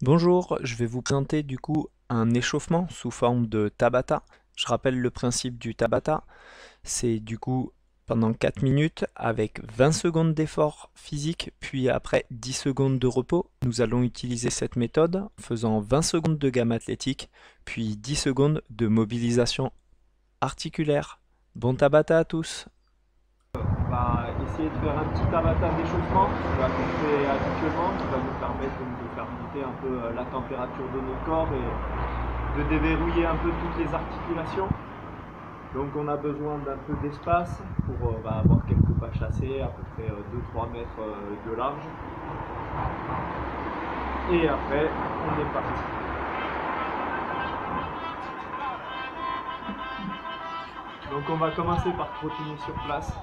Bonjour, je vais vous présenter du coup un échauffement sous forme de Tabata. Je rappelle le principe du Tabata, c'est du coup pendant 4 minutes avec 20 secondes d'effort physique, puis après 10 secondes de repos. Nous allons utiliser cette méthode en faisant 20 secondes de gamme athlétique, puis 10 secondes de mobilisation articulaire. Bon Tabata à tous! On va essayer de faire un petit tabata d'échauffement qu'on fait habituellement, qui va nous permettre de faire monter un peu la température de notre corps et de déverrouiller un peu toutes les articulations. Donc on a besoin d'un peu d'espace pour avoir quelques pas chassés, à peu près 2-3 mètres de large. Et après, on est parti. Donc on va commencer par trottiner sur place.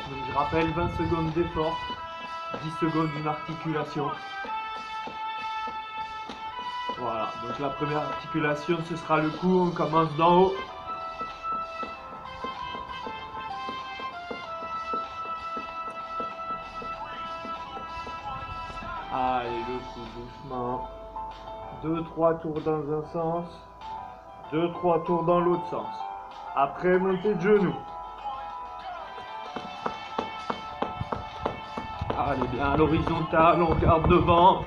Donc je rappelle 20 secondes d'effort, 10 secondes d'une articulation. Voilà, donc la première articulation ce sera le cou, on commence d'en haut. Allez, le cou doucement. 2-3 tours dans un sens, 2-3 tours dans l'autre sens. Après, montée de genoux. Allez, bien à l'horizontale, on regarde devant.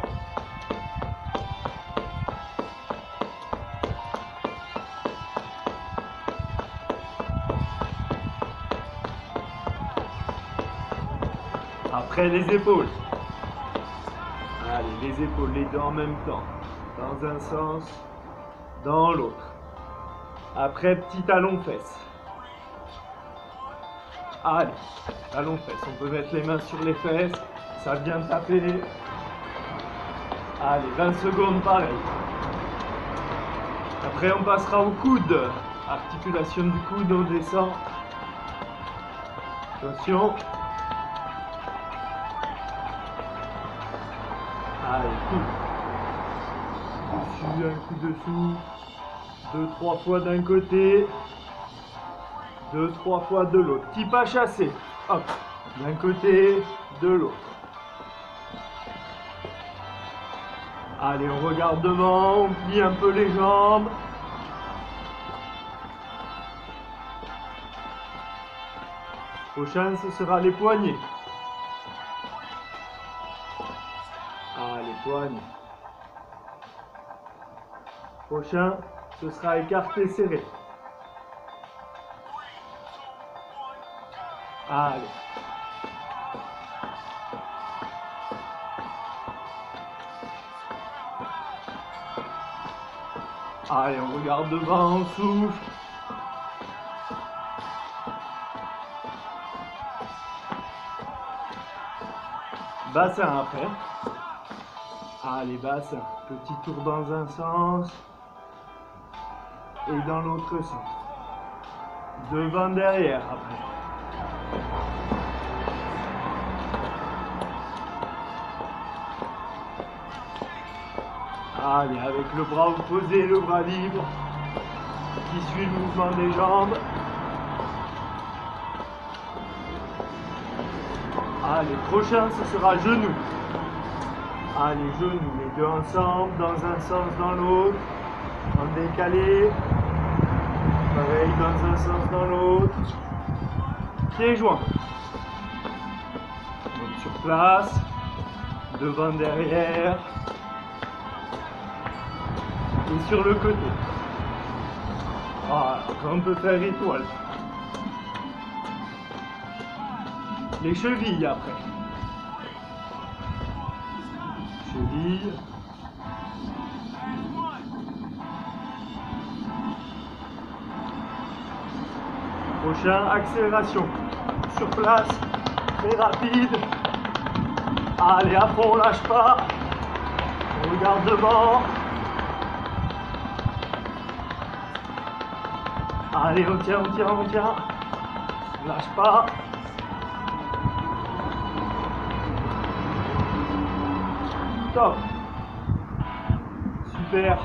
Après, les épaules. Allez, les épaules, les deux en même temps. Dans un sens, dans l'autre. Après, petit talon-fesse. Allez, talon-fesse. On peut mettre les mains sur les fesses. Ça vient taper. Allez, 20 secondes pareil. Après, on passera au coude. Articulation du coude, on descend. Attention. Allez, coude. Dessus, un coup dessous. 2-3 fois d'un côté. 2-3 fois de l'autre. Petit pas chassé. Hop. D'un côté, de l'autre. Allez, on regarde devant, on plie un peu les jambes. Prochain, ce sera les poignets. Ah, les poignets. Prochain, ce sera écarté serré. Allez. Allez, on regarde devant, on souffle. Bassin après. Allez, bassin. Petit tour dans un sens et dans l'autre sens. Devant, derrière après. Allez, avec le bras opposé, le bras libre, qui suit le mouvement des jambes. Allez, prochain, ce sera genou. Allez, genoux, les deux ensemble, dans un sens, dans l'autre, en décalé. Pareil, dans un sens, dans l'autre. Pieds joints. Donc sur place, devant, derrière. Et sur le côté. Voilà, on peut faire étoile. Les chevilles après. Chevilles. Prochain, accélération. Sur place, très rapide. Allez, à fond, on lâche pas. On regarde devant. Allez, on tient, on tient, on tient. On lâche pas. Top. Super.